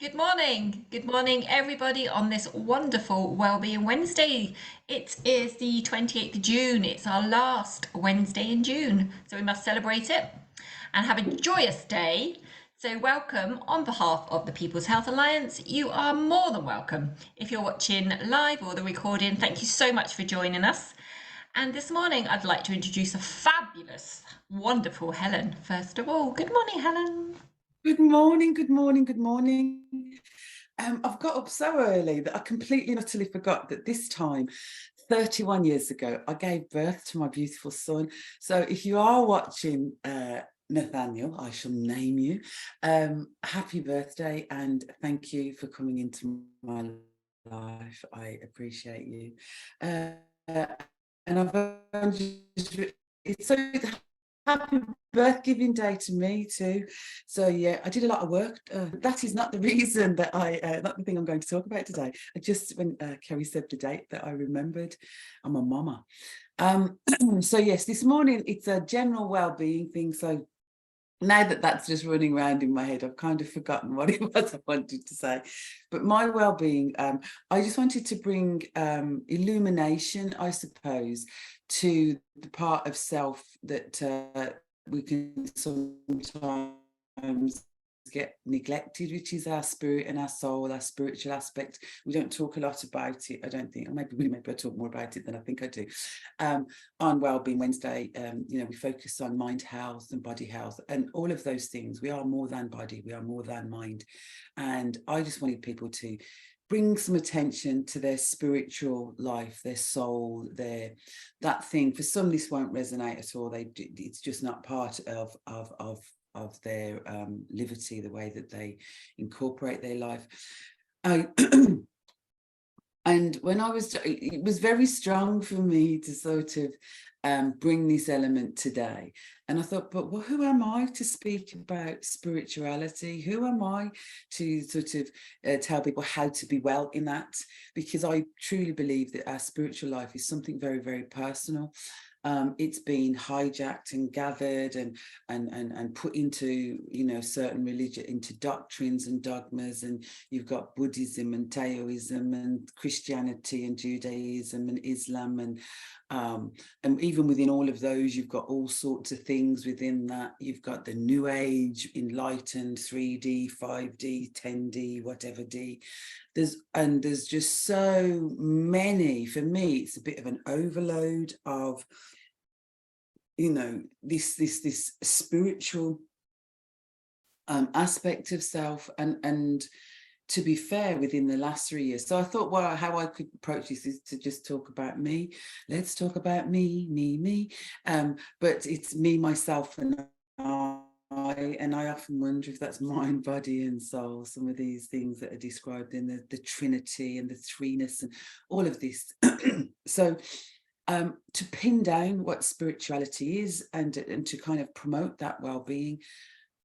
Good morning. Good morning, everybody, on this wonderful Wellbeing Wednesday. It is the 28th of June. It's our last Wednesday in June, so we must celebrate it and have a joyous day. So, welcome on behalf of the People's Health Alliance. You are more than welcome. If you're watching live or the recording, thank you so much for joining us. And this morning, I'd like to introduce a fabulous, wonderful Helen. First of all, good morning, Helen. Good morning, good morning, good morning. I've got up so early that I completely and utterly forgot that this time, 31 years ago, I gave birth to my beautiful son. So if you are watching, Nathaniel, I shall name you. Happy birthday and thank you for coming into my life. I appreciate you. Uh, and I've just, it's so happy birth giving day to me too. So yeah, I did a lot of work. That is not the reason that not the thing I'm going to talk about today. I just, when Kerry said the date, that I remembered. I'm a mama. So yes, this morning it's a general well-being thing. So now that that's just running around in my head, I've kind of forgotten what it was I wanted to say. But my well-being, I just wanted to bring illumination, I suppose, to the part of self that we can sometimes get neglected, which is our spirit and our soul, our spiritual aspect. We don't talk a lot about it, I don't think, or maybe I talk more about it than I think I do. On Wellbeing Wednesday, we focus on mind health and body health and all of those things. We are more than body, we are more than mind. And I just wanted people to bring some attention to their spiritual life, their soul, that thing. For some, this won't resonate at all. It's just not part of their liberty, the way that they incorporate their life. And when it was very strong for me to sort of bring this element today. And I thought, but who am I to speak about spirituality? Who am I to sort of tell people how to be well in that? Because I truly believe that our spiritual life is something very, very personal. It's been hijacked and gathered and put into, certain religion, into doctrines and dogmas. And you've got Buddhism and Taoism and Christianity and Judaism and Islam. And even within all of those, you've got all sorts of things within that. You've got the New Age, enlightened, 3D, 5D, 10D, whatever D. There's just so many. For me, it's a bit of an overload of, this spiritual aspect of self. And to be fair, within the last 3 years, so I thought, well, how I could approach this is to just talk about me. Let's talk about me. But it's me, myself, and I often wonder if that's mind, body, and soul. Some of these things that are described in the Trinity and the threeness and all of this. So to pin down what spirituality is and to kind of promote that well-being,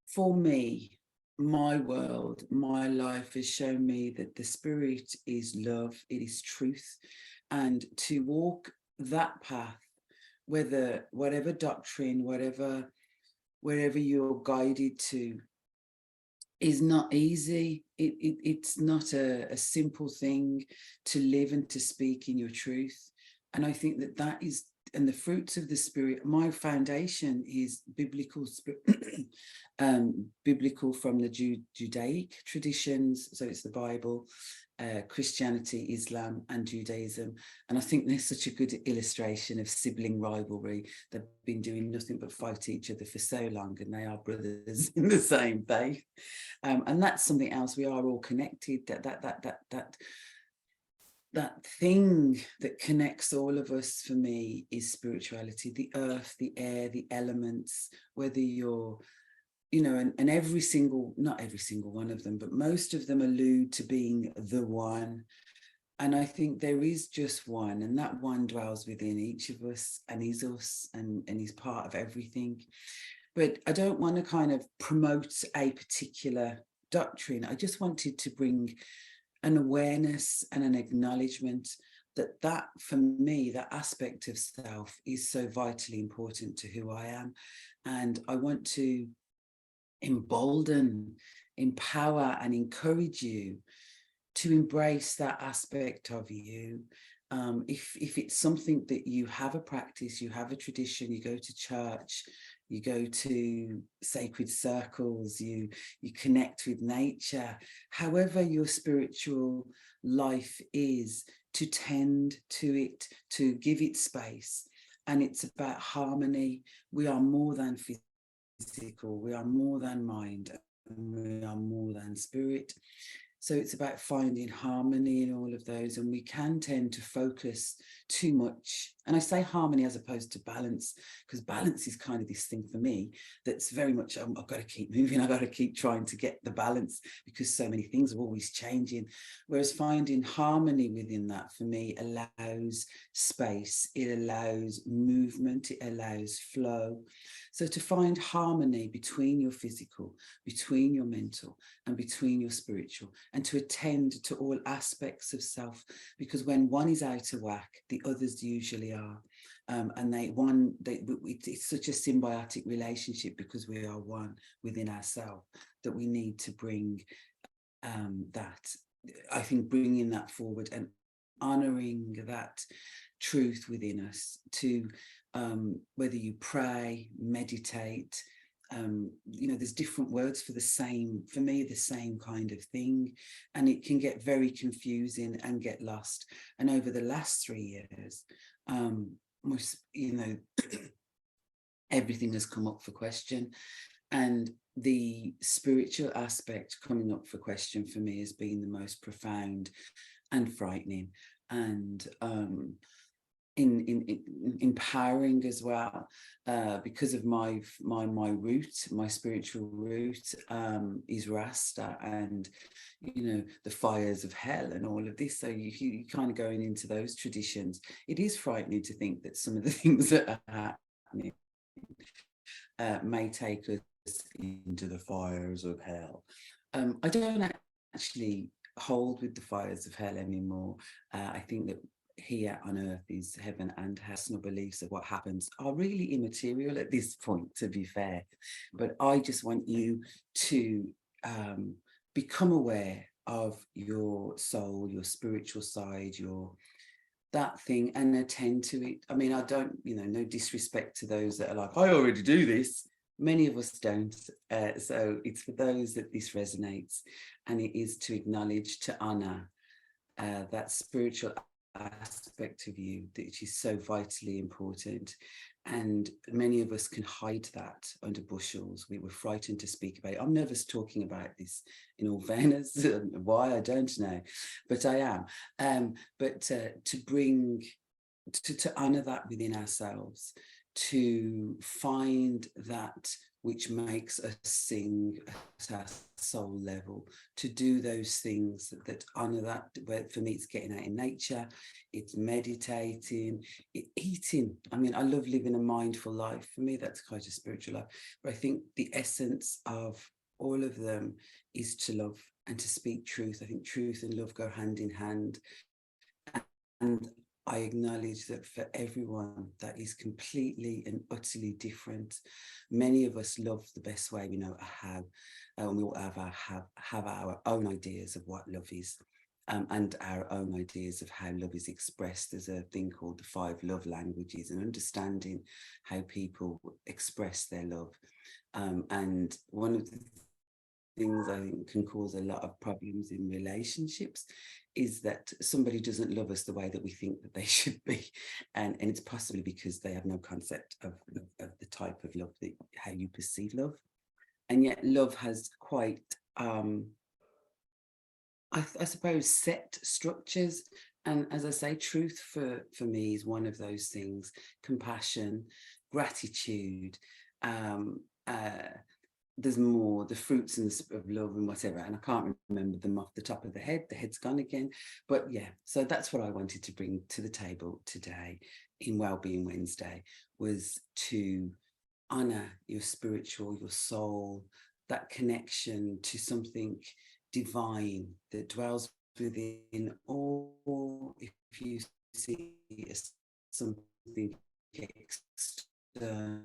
for me, my world, my life has shown me that the spirit is love, it is truth. And to walk that path, whatever doctrine, wherever you're guided to, is not easy. It's not a simple thing to live and to speak in your truth. And I think that is, and the fruits of the spirit, my foundation is biblical biblical from the Judaic traditions. So it's the Bible, Christianity, Islam, and Judaism. And I think there's such a good illustration of sibling rivalry. They've been doing nothing but fight each other for so long, and they are brothers in the same faith. And that's something else. We are all connected. That thing that connects all of us, for me, is spirituality. The earth, the air, the elements, whether you're, and every single, not every single one of them, but most of them allude to being the one. And I think there is just one, and that one dwells within each of us and is us and is part of everything. But I don't want to kind of promote a particular doctrine. I just wanted to bring an awareness and an acknowledgement that for me, that aspect of self is so vitally important to who I am. And I want to embolden empower and encourage you to embrace that aspect of you. If it's something that you have a practice, you have a tradition, you go to church, you go to sacred circles, you connect with nature, however your spiritual life is, to tend to it, to give it space. And it's about harmony. We are more than physical, we are more than mind, and we are more than spirit. So it's about finding harmony in all of those. And we can tend to focus too much. And I say harmony as opposed to balance, because balance is kind of this thing for me that's very much, I've got to keep moving. I've got to keep trying to get the balance because so many things are always changing. Whereas finding harmony within that, for me, allows space, it allows movement, it allows flow. So to find harmony between your physical, between your mental, and between your spiritual, and to attend to all aspects of self, because when one is out of whack, the others usually are. And it's such a symbiotic relationship because we are one within ourselves, that we need to bring that, I think, bringing that forward and honoring that truth within us, to whether you pray, meditate, there's different words for the same, for me, the same kind of thing, and it can get very confusing and get lost. And over the last 3 years, everything has come up for question, and the spiritual aspect coming up for question for me has been the most profound and frightening, and empowering as well, because of my root, my spiritual root is Rasta, and the fires of hell and all of this. So you kind of going into those traditions. It is frightening to think that some of the things that are happening may take us into the fires of hell. I don't actually hold with the fires of hell anymore. I think that here on earth is heaven and hell. Personal beliefs of what happens are really immaterial at this point, to be fair. But I just want you to become aware of your soul, your spiritual side, that thing, and attend to it. I mean, I don't, no disrespect to those that are like, I already do this. Many of us don't. So it's for those that this resonates, and it is to acknowledge, to honor that spiritual aspect of you, which is so vitally important. And many of us can hide that under bushels. We were frightened to speak about it. I'm nervous talking about this, in all fairness. Why, I don't know, but I am. But to bring, to honor that within ourselves, to find that which makes us sing at our soul level, to do those things that honor that. Where for me, it's getting out in nature, it's meditating, eating. I mean, I love living a mindful life. For me, that's quite a spiritual life. But I think the essence of all of them is to love and to speak truth. I think truth and love go hand in hand. And I acknowledge that for everyone, that is completely and utterly different. Many of us love the best way we know how, and we all have our own ideas of what love is, and our own ideas of how love is expressed. There's a thing called the 5 love languages, and understanding how people express their love. And one of the things I think can cause a lot of problems in relationships is that somebody doesn't love us the way that we think that they should be, and it's possibly because they have no concept of the type of love, that how you perceive love. And yet love has quite I suppose set structures, and as I say, truth for me is one of those things. Compassion, gratitude, there's more, the fruits of love and whatever, and I can't remember them off the top of the head's gone again. But yeah, so that's what I wanted to bring to the table today in Wellbeing Wednesday, was to honor your spiritual, your soul, that connection to something divine that dwells within all. If you see something external,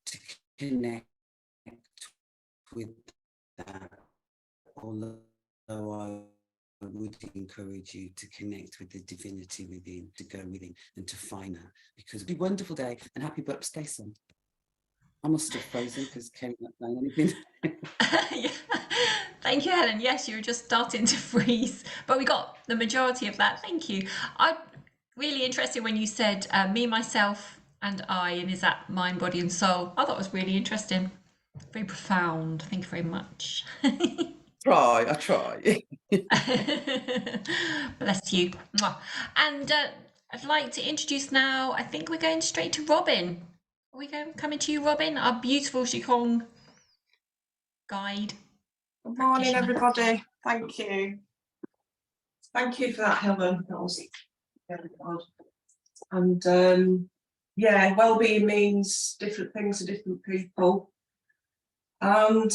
to connect with that, although I would encourage you to connect with the divinity within, to go within and to find that, because it'd be a wonderful day. And happy birthday, son. I must have frozen because Kerry's not saying anything. Yeah. Thank you, Helen. Yes, you were just starting to freeze, but we got the majority of that. Thank you. I really interested when you said me, myself, and I, and is that mind, body, and soul? I thought it was really interesting, very profound. Thank you very much. I try. Bless you. Mwah. And I'd like to introduce now. I think we're going straight to Robin. Are we coming to you, Robin? Our beautiful Qigong guide. Good morning, practitioner. everybody. Thank you. Thank you for that, Helen. That was very good. And yeah, well-being means different things to different people. And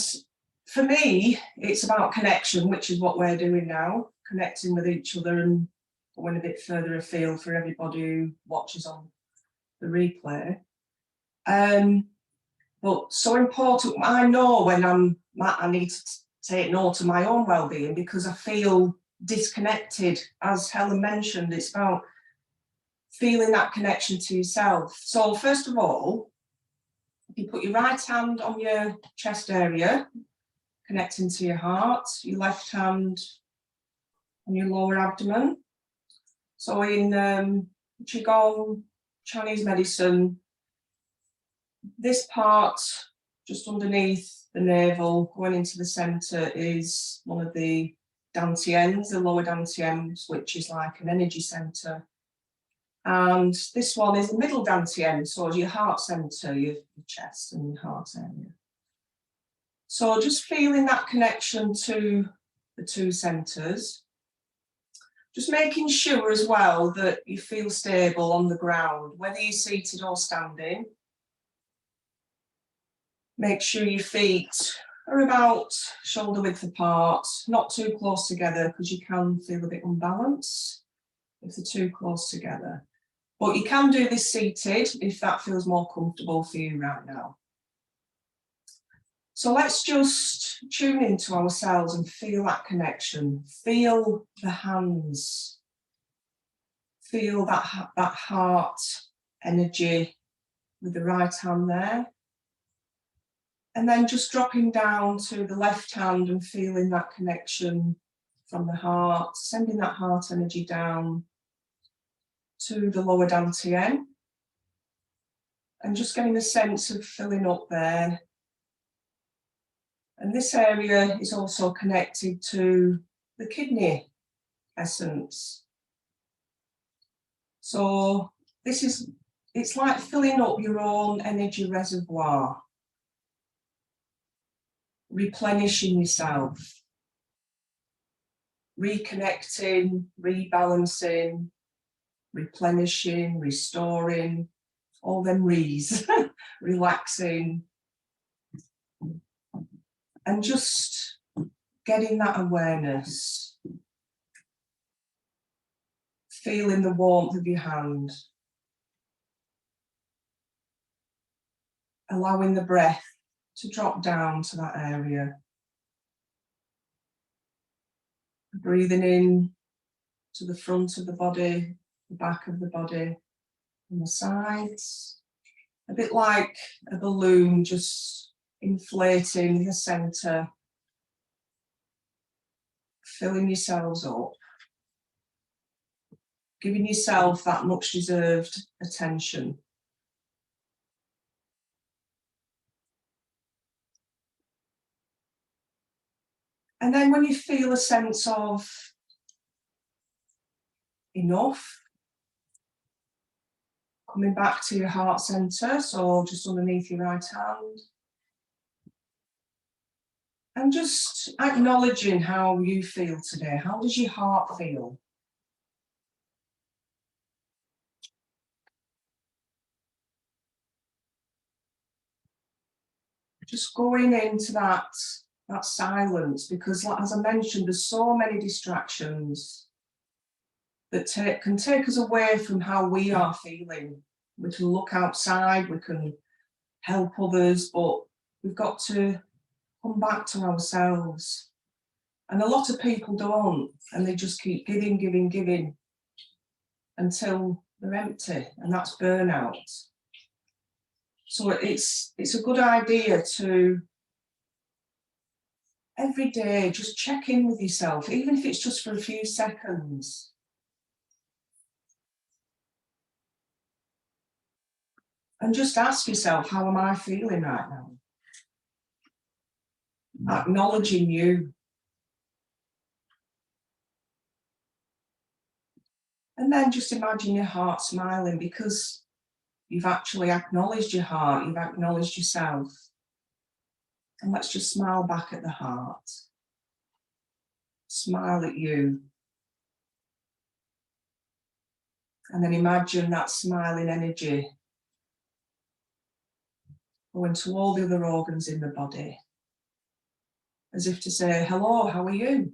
for me, it's about connection, which is what we're doing now, connecting with each other and going a bit further afield for everybody who watches on the replay. But so important, I know when I need to take note of my own well-being, because I feel disconnected. As Helen mentioned, it's about feeling that connection to yourself. So first of all, if you put your right hand on your chest area, connecting to your heart, your left hand on your lower abdomen. So in Qigong, Chinese medicine, this part just underneath the navel, going into the centre, is one of the dantians, the lower dantians, which is like an energy centre. And this one is the middle dantian, so your heart centre, your chest and your heart area. So just feeling that connection to the two centres. Just making sure as well that you feel stable on the ground, whether you're seated or standing. Make sure your feet are about shoulder width apart, not too close together, because you can feel a bit unbalanced if they're too close together. But you can do this seated if that feels more comfortable for you right now. So let's just tune into ourselves and feel that connection. Feel the hands. Feel that heart energy with the right hand there. And then just dropping down to the left hand and feeling that connection from the heart, sending that heart energy down to the lower dantian. And just getting a sense of filling up there. And this area is also connected to the kidney essence. So it's like filling up your own energy reservoir. Replenishing yourself, reconnecting, rebalancing, replenishing, restoring, all them re's, relaxing, and just getting that awareness, feeling the warmth of your hand, allowing the breath to drop down to that area. Breathing in to the front of the body, the back of the body, and the sides. A bit like a balloon just inflating the centre. Filling yourselves up. Giving yourself that much deserved attention. And then when you feel a sense of enough, coming back to your heart centre, so just underneath your right hand. And just acknowledging how you feel today. How does your heart feel? Just going into that silence, because as I mentioned, there's so many distractions that can take us away from how we are feeling. We can look outside, we can help others, but we've got to come back to ourselves. And a lot of people don't, and they just keep giving, giving, giving until they're empty, and that's burnout. So it's a good idea to every day just check in with yourself, even if it's just for a few seconds. And just ask yourself, how am I feeling right now? Acknowledging you. And then just imagine your heart smiling, because you've actually acknowledged your heart, you've acknowledged yourself. And let's just smile back at the heart. Smile at you. And then imagine that smiling energy going to all the other organs in the body, as if to say, hello, how are you?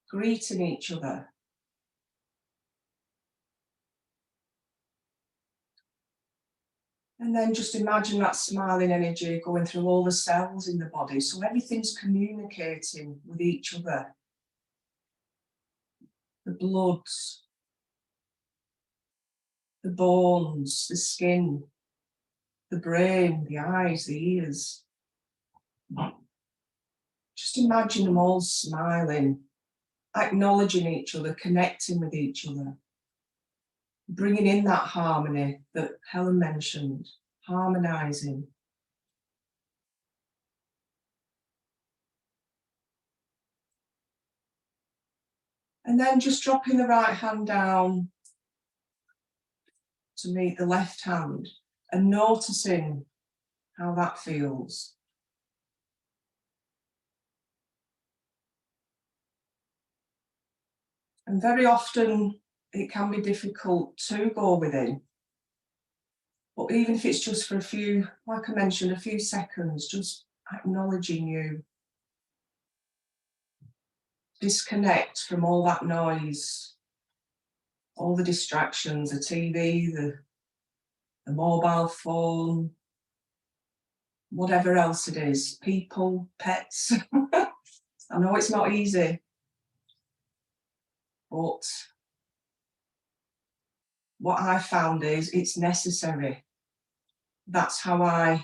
Greeting each other. And then just imagine that smiling energy going through all the cells in the body, so everything's communicating with each other. The blood, the bones, the skin, the brain, the eyes, the ears. Just imagine them all smiling, acknowledging each other, connecting with each other, bringing in that harmony that Helen mentioned, harmonizing. And then just dropping the right hand down to meet the left hand and noticing how that feels. And very often it can be difficult to go within. But even if it's just for a few, like I mentioned, a few seconds, just acknowledging you. Disconnect from all that noise, all the distractions, the TV, the mobile phone, whatever else it is, people, pets. I know it's not easy, but what I found is it's necessary. That's how I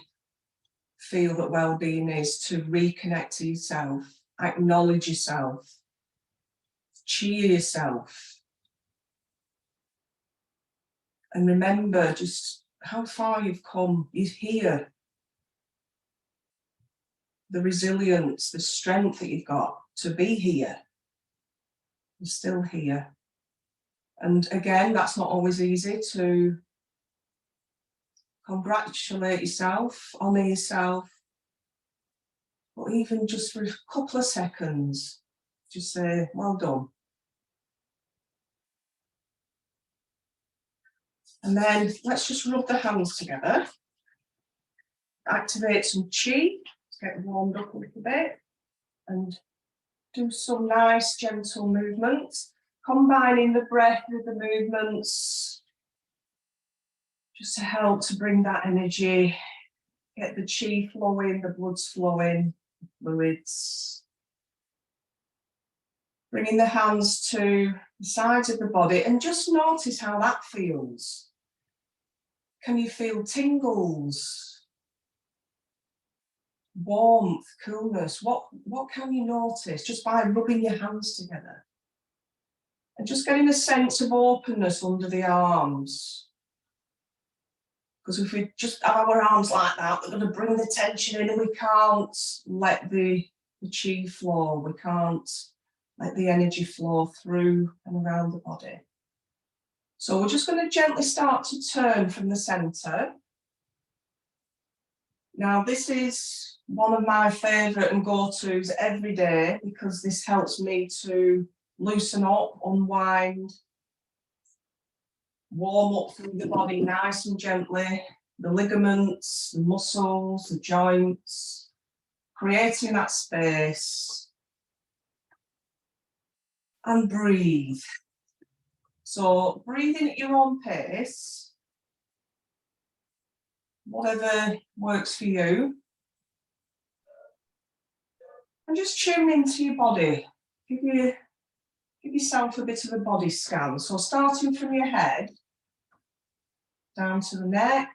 feel that well-being is, to reconnect to yourself, acknowledge yourself, cheer yourself, and remember just how far you've come. You're here. The resilience, the strength that you've got to be here. You're still here. And again, that's not always easy to congratulate yourself, honour yourself, but even just for a couple of seconds, just say, well done. And then let's just rub the hands together, activate some chi, get warmed up a little bit, and do some nice gentle movements, combining the breath with the movements, just to help to bring that energy, get the chi flowing, the blood's flowing, fluids. Bringing the hands to the sides of the body and just notice how that feels. Can you feel tingles? Warmth, coolness? What can you notice just by rubbing your hands together? And just getting a sense of openness under the arms. Because if we just have our arms like that, we're going to bring the tension in and we can't let the chi flow. We can't let the energy flow through and around the body. So we're just going to gently start to turn from the centre. Now this is one of my favourite and go-tos every day, because this helps me to loosen up, unwind, warm up through the body nice and gently, the ligaments, the muscles, the joints, creating that space. And breathe. So breathing at your own pace, whatever works for you. And just tune into your body. Give yourself a bit of a body scan. So starting from your head, down to the neck,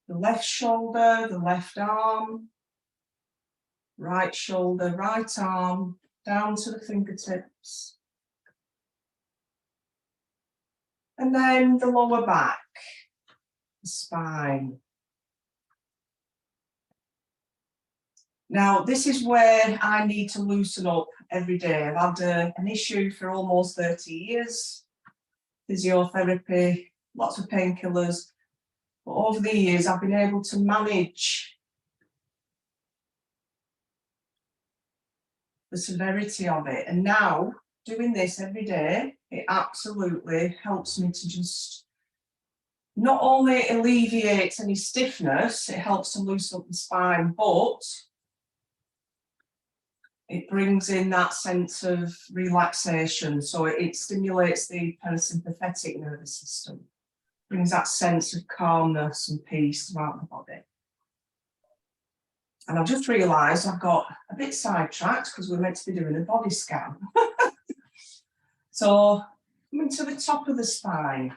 the left shoulder, the left arm, right shoulder, right arm, down to the fingertips. And then the lower back, the spine. Now, this is where I need to loosen up every day. I've had an issue for almost 30 years, physiotherapy, lots of painkillers. But over the years, I've been able to manage the severity of it. And now, doing this every day, it absolutely helps me to just not only alleviate any stiffness, it helps to loosen up the spine, but it brings in that sense of relaxation. So it stimulates the parasympathetic nervous system, brings that sense of calmness and peace throughout the body. And I've just realised I've got a bit sidetracked because we're meant to be doing a body scan. So coming to the top of the spine,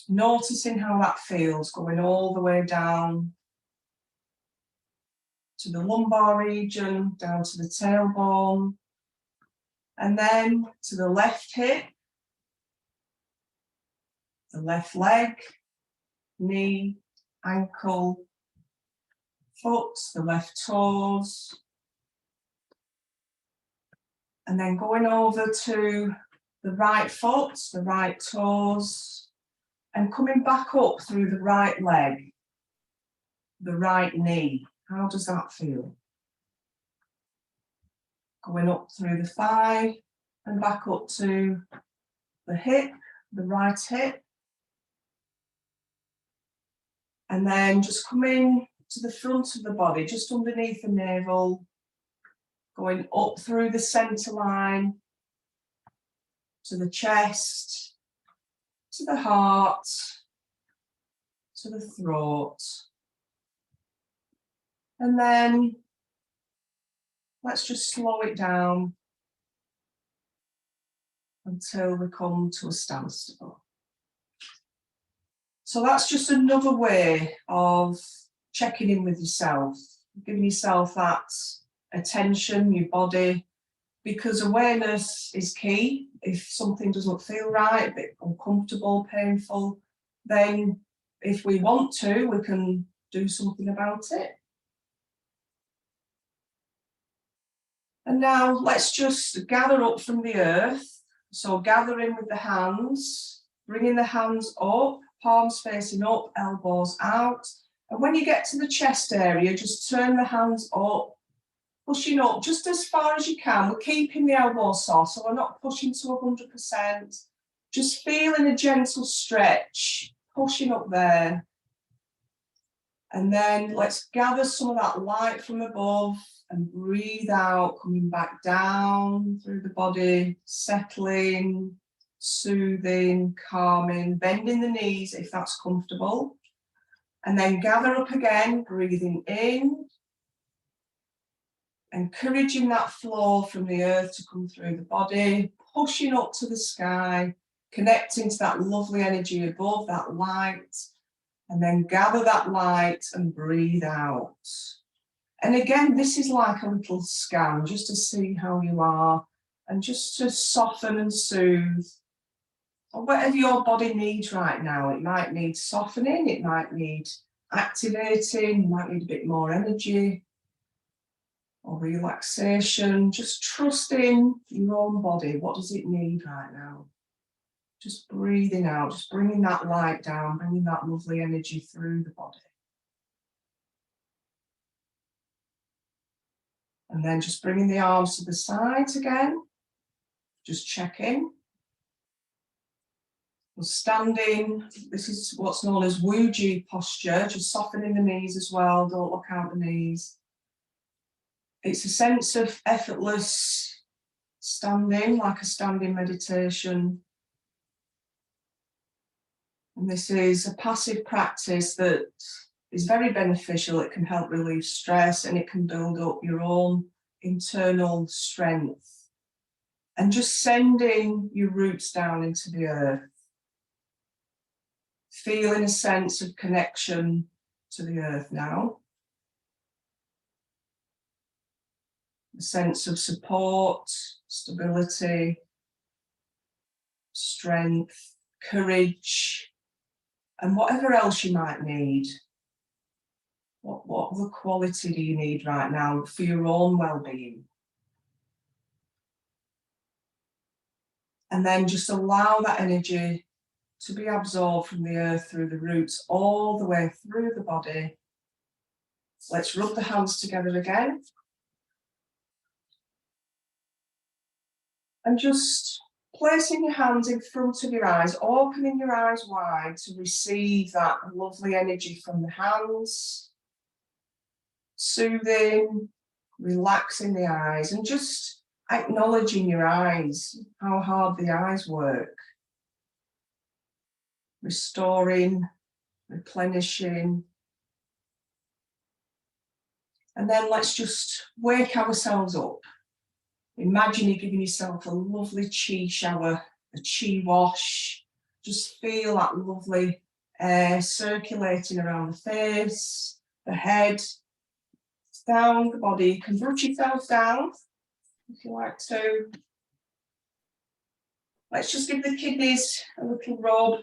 noticing how that feels, going all the way down to the lumbar region, down to the tailbone, and then to the left hip, the left leg, knee, ankle, foot, the left toes, and then going over to the right foot, the right toes, and coming back up through the right leg, the right knee. How does that feel? Going up through the thigh and back up to the hip, the right hip. And then just coming to the front of the body, just underneath the navel, going up through the centre line, to the chest, to the heart, to the throat. And then let's just slow it down until we come to a standstill. So that's just another way of checking in with yourself, giving yourself that attention, your body, because awareness is key. If something doesn't feel right, a bit uncomfortable, painful, then if we want to, we can do something about it. And now let's just gather up from the earth. So gathering with the hands, bringing the hands up, palms facing up, elbows out. And when you get to the chest area, just turn the hands up, pushing up just as far as you can. We're keeping the elbows soft, so we're not pushing to 100%. Just feeling a gentle stretch, pushing up there. And then let's gather some of that light from above and breathe out, coming back down through the body, settling, soothing, calming, bending the knees if that's comfortable. And then gather up again, breathing in, encouraging that flow from the earth to come through the body, pushing up to the sky, connecting to that lovely energy above, that light, and then gather that light and breathe out. And again, this is like a little scan, just to see how you are, and just to soften and soothe. Or whatever your body needs right now. It might need softening, it might need activating, you might need a bit more energy or relaxation. Just trusting your own body. What does it need right now? Just breathing out, just bringing that light down, bringing that lovely energy through the body. And then just bringing the arms to the sides again. Just checking. We're standing, this is what's known as Wuji posture, just softening the knees as well, don't look out the knees. It's a sense of effortless standing, like a standing meditation. And this is a passive practice that is very beneficial. It can help relieve stress, and it can build up your own internal strength. And just sending your roots down into the earth, feeling a sense of connection to the earth now. A sense of support, stability, strength, courage, and whatever else you might need. What other quality do you need right now for your own well-being? And then just allow that energy to be absorbed from the earth through the roots all the way through the body. Let's rub the hands together again. And just placing your hands in front of your eyes, opening your eyes wide to receive that lovely energy from the hands. Soothing, relaxing the eyes, and just acknowledging your eyes, how hard the eyes work. Restoring, replenishing. And then let's just wake ourselves up. Imagine you're giving yourself a lovely Qi shower, a Qi wash. Just feel that lovely air circulating around the face, the head, down the body. You can brush yourself down if you like to. Let's just give the kidneys a little rub,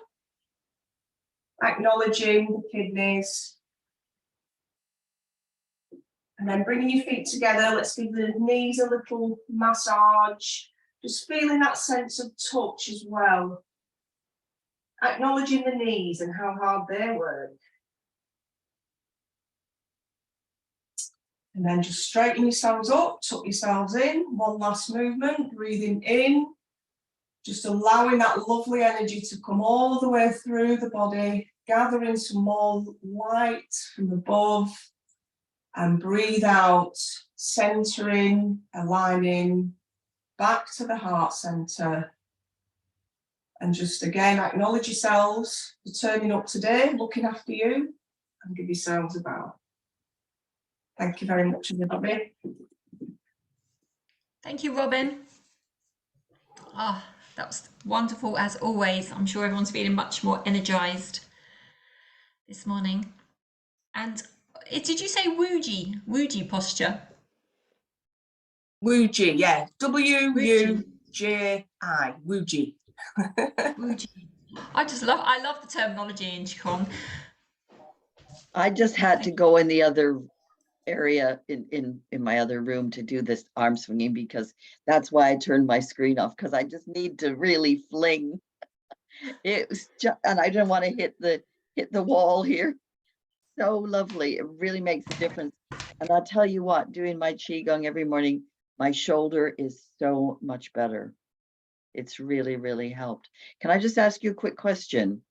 acknowledging the kidneys. And then bringing your feet together, let's give the knees a little massage. Just feeling that sense of touch as well. Acknowledging the knees and how hard they work. And then just straighten yourselves up, tuck yourselves in. One last movement, breathing in. Just allowing that lovely energy to come all the way through the body, gathering some more light from above. And breathe out, centering, aligning back to the heart center. And just again, acknowledge yourselves for turning up today, looking after you, and give yourselves a bow. Thank you very much, everybody. Thank you, Robin. Ah, that was wonderful as always. I'm sure everyone's feeling much more energized this morning. And did you say Wuji? Wuji posture? Wuji, yeah. W-U-J-I, Wuji. Wuji. I love the terminology in Qigong. I just had to go in the other area in my other room to do this arm swinging, because that's why I turned my screen off, because I just need to really fling. It was just, and I didn't want to hit the wall here. So lovely. It really makes a difference. And I'll tell you what, doing my Qigong every morning, my shoulder is so much better. It's really, really helped. Can I just ask you a quick question?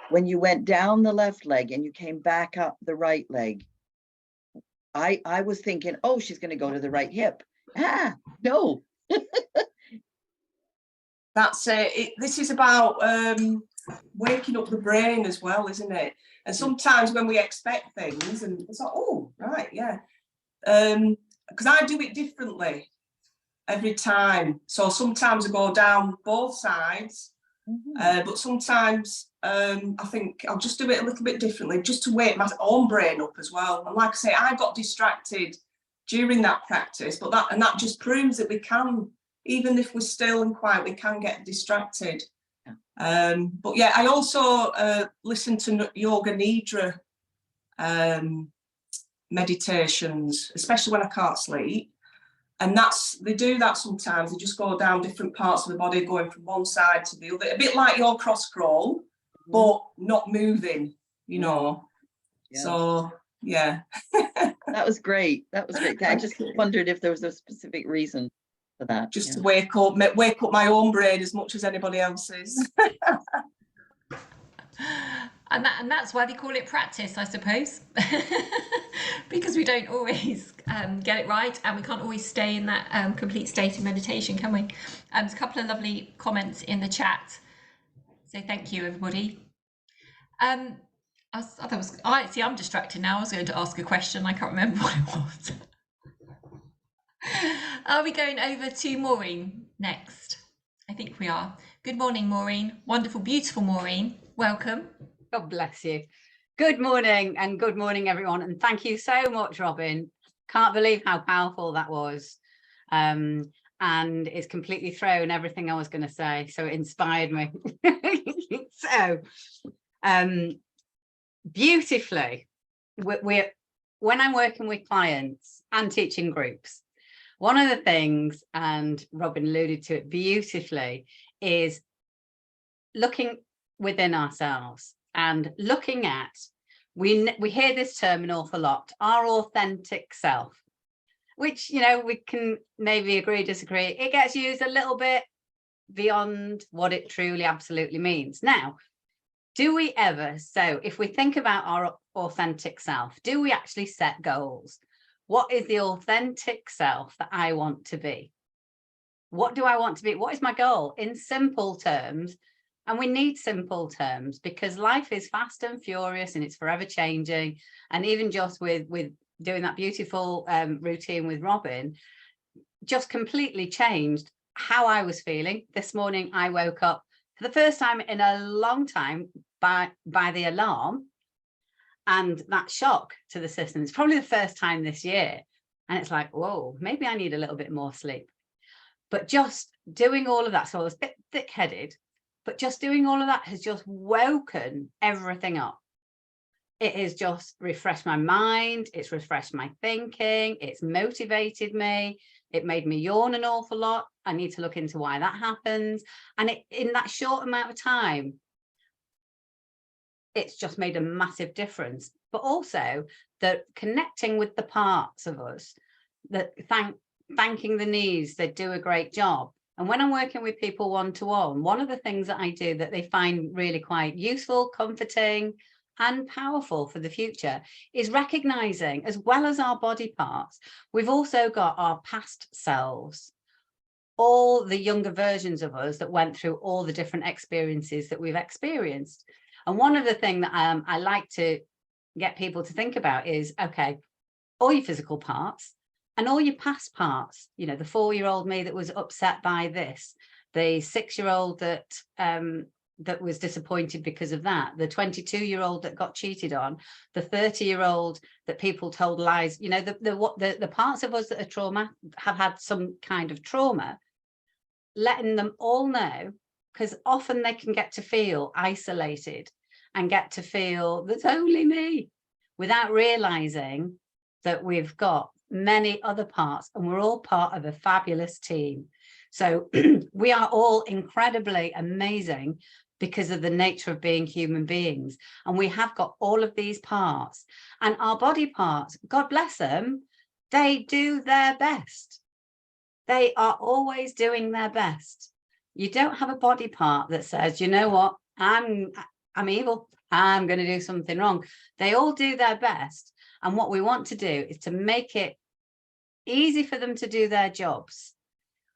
When you went down the left leg and you came back up the right leg, I was thinking, oh, she's going to go to the right hip. Ah, no. That's it. This is about waking up the brain as well, isn't it? And sometimes when we expect things, and it's like, oh, right, yeah. Because I do it differently every time. So sometimes I go down both sides, but sometimes I think I'll just do it a little bit differently, just to wake my own brain up as well. And like I say, I got distracted during that practice, but that just proves that we can, even if we're still and quiet, we can get distracted. But yeah, I also listen to yoga nidra meditations, especially when I can't sleep. And they do that sometimes. They just go down different parts of the body, going from one side to the other, a bit like your cross crawl, but not moving, you know. Yeah. So yeah. That was great. That was great. I just wondered if there was a specific reason for that. Just to wake up my own brain as much as anybody else's. And that's why they call it practice, I suppose, because we don't always get it right, and we can't always stay in that complete state of meditation, can we? There's a couple of lovely comments in the chat, so thank you, everybody. I'm distracted now. I was going to ask a question. I can't remember what it was. Are we going over to Maureen next? I think we are. Good morning, Maureen. Wonderful, beautiful Maureen. Welcome. God bless you. Good morning, and good morning, everyone. And thank you so much, Robin. Can't believe how powerful that was. And it's completely thrown everything I was going to say. So it inspired me. So beautifully, when I'm working with clients and teaching groups, one of the things, and Robin alluded to it beautifully, is looking within ourselves and looking at, we hear this term an awful lot, our authentic self, which, you know, we can maybe agree, disagree. It gets used a little bit beyond what it truly absolutely means. Now, do we ever, so if we think about our authentic self, do we actually set goals? What is the authentic self that I want to be? What do I want to be? What is my goal? In simple terms, and we need simple terms because life is fast and furious and it's forever changing. And even just with doing that beautiful routine with Robin, just completely changed how I was feeling. This morning, I woke up for the first time in a long time by the alarm, and that shock to the system. It's probably the first time this year. And it's like, whoa, maybe I need a little bit more sleep. But just doing all of that, so I was a bit thick-headed, but just doing all of that has just woken everything up. It has just refreshed my mind. It's refreshed my thinking. It's motivated me. It made me yawn an awful lot. I need to look into why that happens. And in that short amount of time, it's just made a massive difference. But also that connecting with the parts of us, that thanking the knees, they do a great job. And when I'm working with people one-to-one, one of the things that I do that they find really quite useful, comforting, and powerful for the future is recognizing, as well as our body parts, we've also got our past selves, all the younger versions of us that went through all the different experiences that we've experienced. And one of the things that I like to get people to think about is, okay, all your physical parts and all your past parts, you know, the 4-year-old me that was upset by this, the 6-year-old that was disappointed because of that, the 22-year-old that got cheated on, the 30-year-old that people told lies, you know, the parts of us that are have had some kind of trauma, letting them all know, because often they can get to feel isolated and get to feel that's only me, without realizing that we've got many other parts and we're all part of a fabulous team. So we are all incredibly amazing because of the nature of being human beings. And we have got all of these parts, and our body parts, God bless them, they do their best. They are always doing their best. You don't have a body part that says, you know what, I'm evil, I'm going to do something wrong. They all do their best. And what we want to do is to make it easy for them to do their jobs.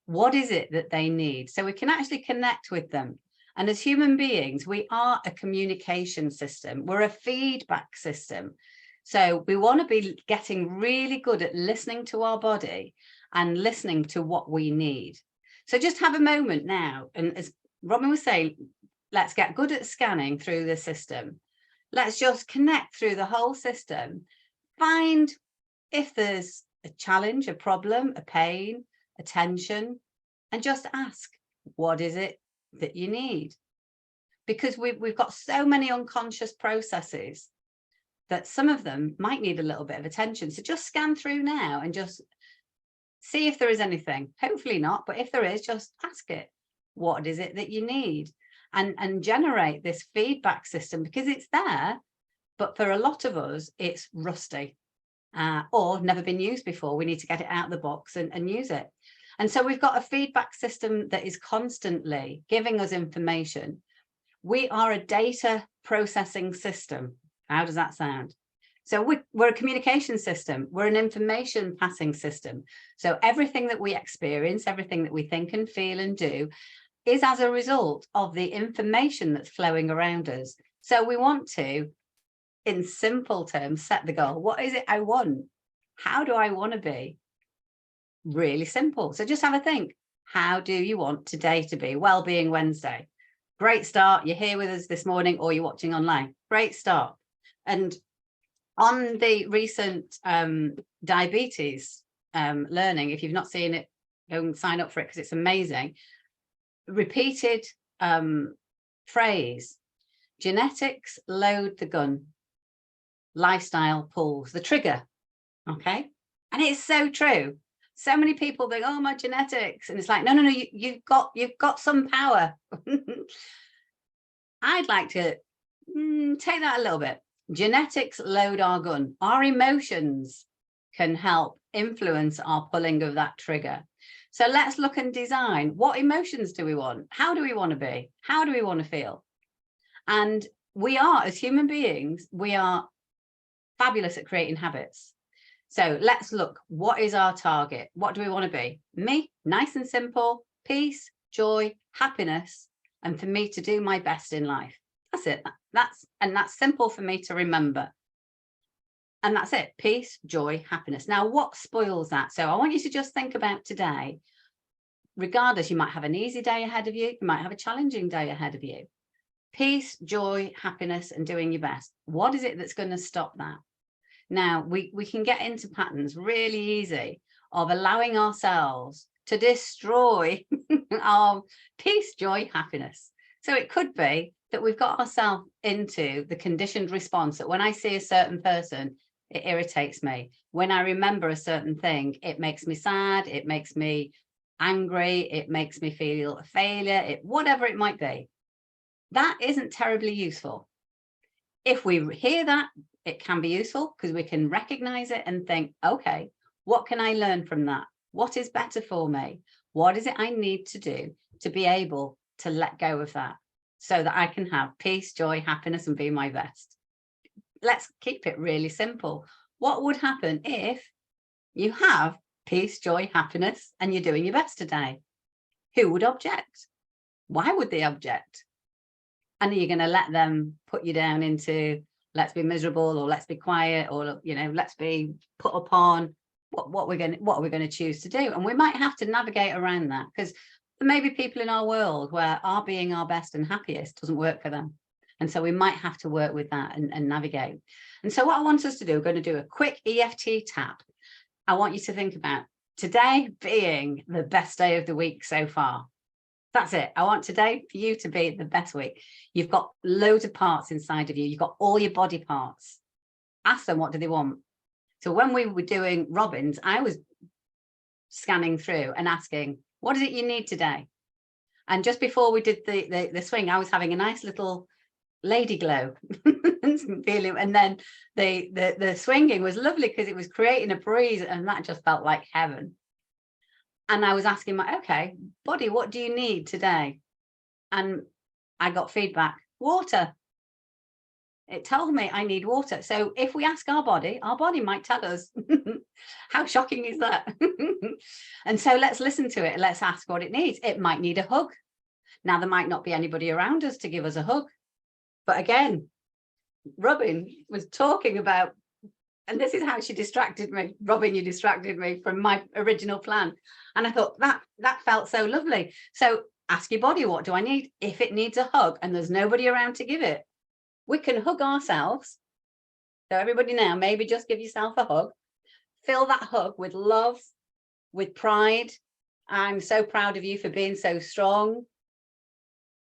What is it that they need? So we can actually connect with them. And as human beings, we are a communication system. We're a feedback system. So we want to be getting really good at listening to our body and listening to what we need. So just have a moment now. And as Robin was saying, let's get good at scanning through the system. Let's just connect through the whole system. Find if there's a challenge, a problem, a pain, a tension, and just ask, what is it that you need? Because we've got so many unconscious processes that some of them might need a little bit of attention. So just scan through now and just see if there is anything. Hopefully not, but if there is, just ask it. What is it that you need? And generate this feedback system, because it's there, but for a lot of us, it's rusty or never been used before. We need to get it out of the box and use it. And so we've got a feedback system that is constantly giving us information. We are a data processing system. How does that sound? So we're a communication system. We're an information passing system. So everything that we experience, everything that we think and feel and do is as a result of the information that's flowing around us. So we want to in simple terms, set the goal. What is it I want? How do I want to be? Really simple. So just have a think. How do you want today to be? Wellbeing Wednesday. Great start. You're here with us this morning, or you're watching online. Great start. And on the recent diabetes learning, if you've not seen it, go and sign up for it because it's amazing. Repeated phrase: genetics load the gun, lifestyle pulls the trigger. Okay. And it's so true. So many people think, oh, my genetics. And it's like, no, you've got some power. I'd like to take that a little bit. Genetics load our gun. Our emotions can help influence our pulling of that trigger. So let's look and design. What emotions do we want? How do we want to be? How do we want to feel? And we are, as human beings, we are fabulous at creating habits. So let's look, what is our target? What do we want to be? Me, nice and simple, peace, joy, happiness, and for me to do my best in life. That's it. That's simple for me to remember. And that's it. Peace, joy, happiness. Now, what spoils that? So I want you to just think about today. Regardless, you might have an easy day ahead of you. You might have a challenging day ahead of you. Peace, joy, happiness, and doing your best. What is it that's going to stop that? Now, we can get into patterns really easy of allowing ourselves to destroy our peace, joy, happiness. So it could be that we've got ourselves into the conditioned response that when I see a certain person, it irritates me. When I remember a certain thing, it makes me sad, it makes me angry, it makes me feel a failure, whatever it might be. That isn't terribly useful. If we hear that, it can be useful because we can recognize it and think, okay, what can I learn from that? What is better for me? What is it I need to do to be able to let go of that so that I can have peace, joy, happiness, and be my best? Let's keep it really simple. What would happen if you have peace, joy, happiness, and you're doing your best today? Who would object? Why would they object? And are you going to let them put you down into let's be miserable, or let's be quiet, or let's be put upon? What are we going to choose to do? And we might have to navigate around that, because there may be people in our world where our being our best and happiest doesn't work for them. And so we might have to work with that and navigate. And so what I want us to do, we're going to do a quick EFT tap. I want you to think about today being the best day of the week so far. That's it. I want today for you to be the best week. You've got loads of parts inside of you. You've got all your body parts. Ask them, what do they want? So when we were doing Robin's, I was scanning through and asking, what is it you need today? And just before we did the swing, I was having a nice little lady glow feeling. And then the swinging was lovely because it was creating a breeze, and that just felt like heaven. And I was asking okay, body, what do you need today? And I got feedback, water. It told me I need water. So if we ask our body might tell us. How shocking is that? And so let's listen to it. Let's ask what it needs. It might need a hug. Now, there might not be anybody around us to give us a hug. But again, Robin was talking about, and this is how she distracted me. Robin, you distracted me from my original plan. And I thought that felt so lovely. So ask your body, what do I need? If it needs a hug and there's nobody around to give it, we can hug ourselves. So everybody now, maybe just give yourself a hug. Fill that hug with love, with pride. I'm so proud of you for being so strong.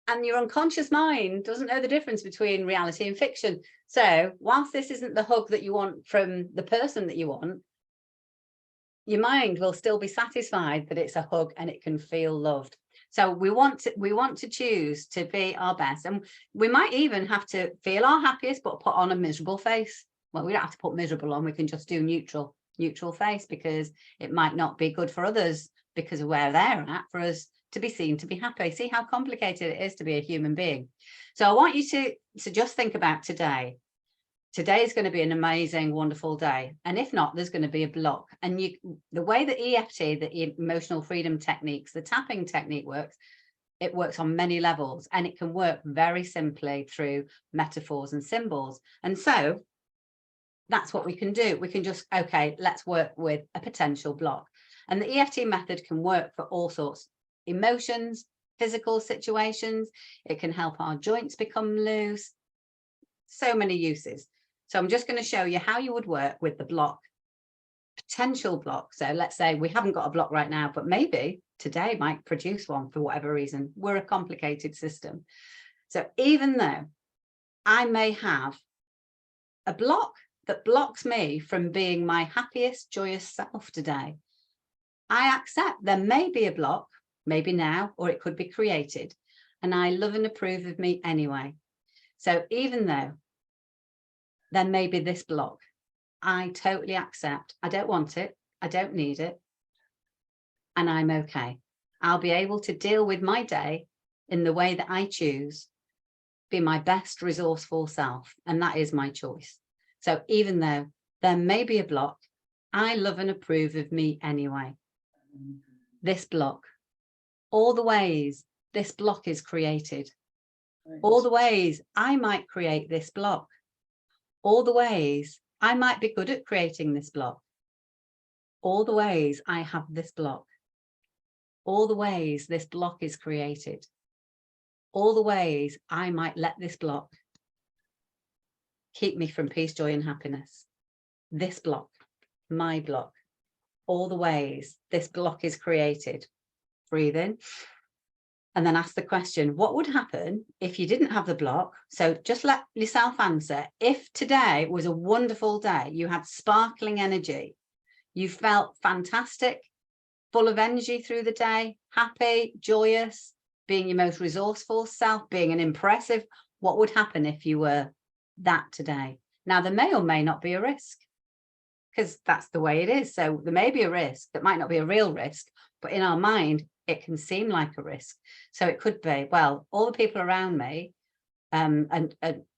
And your unconscious mind doesn't know the difference between reality and fiction. So whilst this isn't the hug that you want from the person that you want, your mind will still be satisfied that it's a hug and it can feel loved. So we want to choose to be our best. And we might even have to feel our happiest, but put on a miserable face. Well, we don't have to put miserable on. We can just do neutral face, because it might not be good for others because of where they're at, for us to be seen to be happy. See how complicated it is to be a human being. So I want you to just think about today. Today is going to be an amazing, wonderful day. And if not, there's going to be a block. And the way that EFT, the emotional freedom techniques, the tapping technique works, it works on many levels, and it can work very simply through metaphors and symbols. And so that's what we can do. We can just, okay, let's work with a potential block. And the EFT method can work for all sorts, emotions, physical situations. It can help our joints become loose. So many uses. So I'm just going to show you how you would work with the block, potential block. So let's say we haven't got a block right now, but maybe today might produce one for whatever reason. We're a complicated system. So even though I may have a block that blocks me from being my happiest, joyous self today, I accept there may be a block, maybe now, or it could be created, and I love and approve of me anyway. So even though there may be this block, I totally accept. I don't want it. I don't need it. And I'm okay. I'll be able to deal with my day in the way that I choose, be my best resourceful self. And that is my choice. So even though there may be a block, I love and approve of me anyway. This block, all the ways this block is created, all the ways I might create this block, all the ways I might be good at creating this block, all the ways I have this block, all the ways this block is created, all the ways I might let this block keep me from peace, joy, and happiness. This block, my block, all the ways this block is created. Breathe in. And then ask the question, what would happen if you didn't have the block? So just let yourself answer. If today was a wonderful day, you had sparkling energy, you felt fantastic, full of energy through the day, happy, joyous, being your most resourceful self, being an impressive, what would happen if you were that today? Now, there may or may not be a risk, because that's the way it is. So there may be a risk that might not be a real risk, but in our mind, it can seem like a risk. So it could be, well, all the people around me, and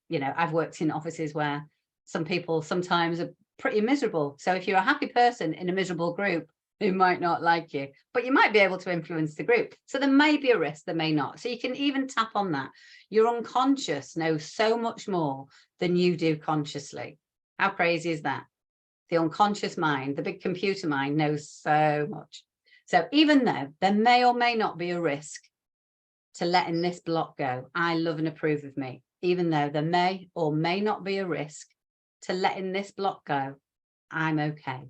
you know, I've worked in offices where some people sometimes are pretty miserable. So if you're a happy person in a miserable group, they might not like you, but you might be able to influence the group. So there may be a risk, there may not. So you can even tap on that. Your unconscious knows so much more than you do consciously. How crazy is that? The unconscious mind, the big computer mind, knows so much. So even though there may or may not be a risk to letting this block go, I love and approve of me. Even though there may or may not be a risk to letting this block go, I'm okay.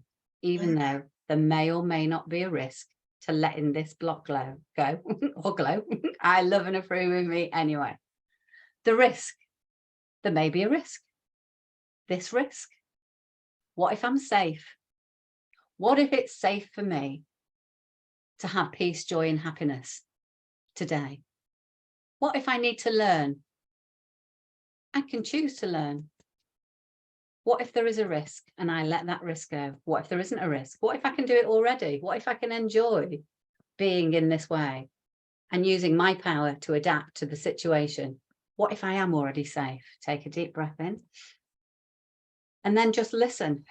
Even though there may or may not be a risk to letting this block go or glow, I love and approve of me anyway. The risk, there may be a risk. This risk, what if I'm safe? What if it's safe for me to have peace, joy, and happiness today? What if I need to learn? I can choose to learn. What if there is a risk and I let that risk go? What if there isn't a risk? What if I can do it already? What if I can enjoy being in this way and using my power to adapt to the situation? What if I am already safe? Take a deep breath in and then just listen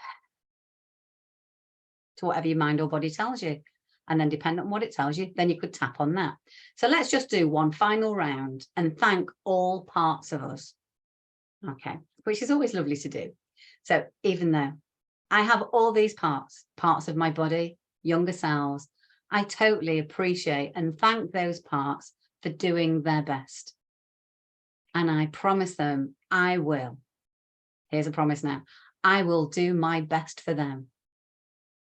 to whatever your mind or body tells you. And then depending on what it tells you, then you could tap on that. So let's just do one final round and thank all parts of us. Okay, which is always lovely to do. So even though I have all these parts of my body, younger selves, I totally appreciate and thank those parts for doing their best. And I promise them I will. Here's a promise now. I will do my best for them.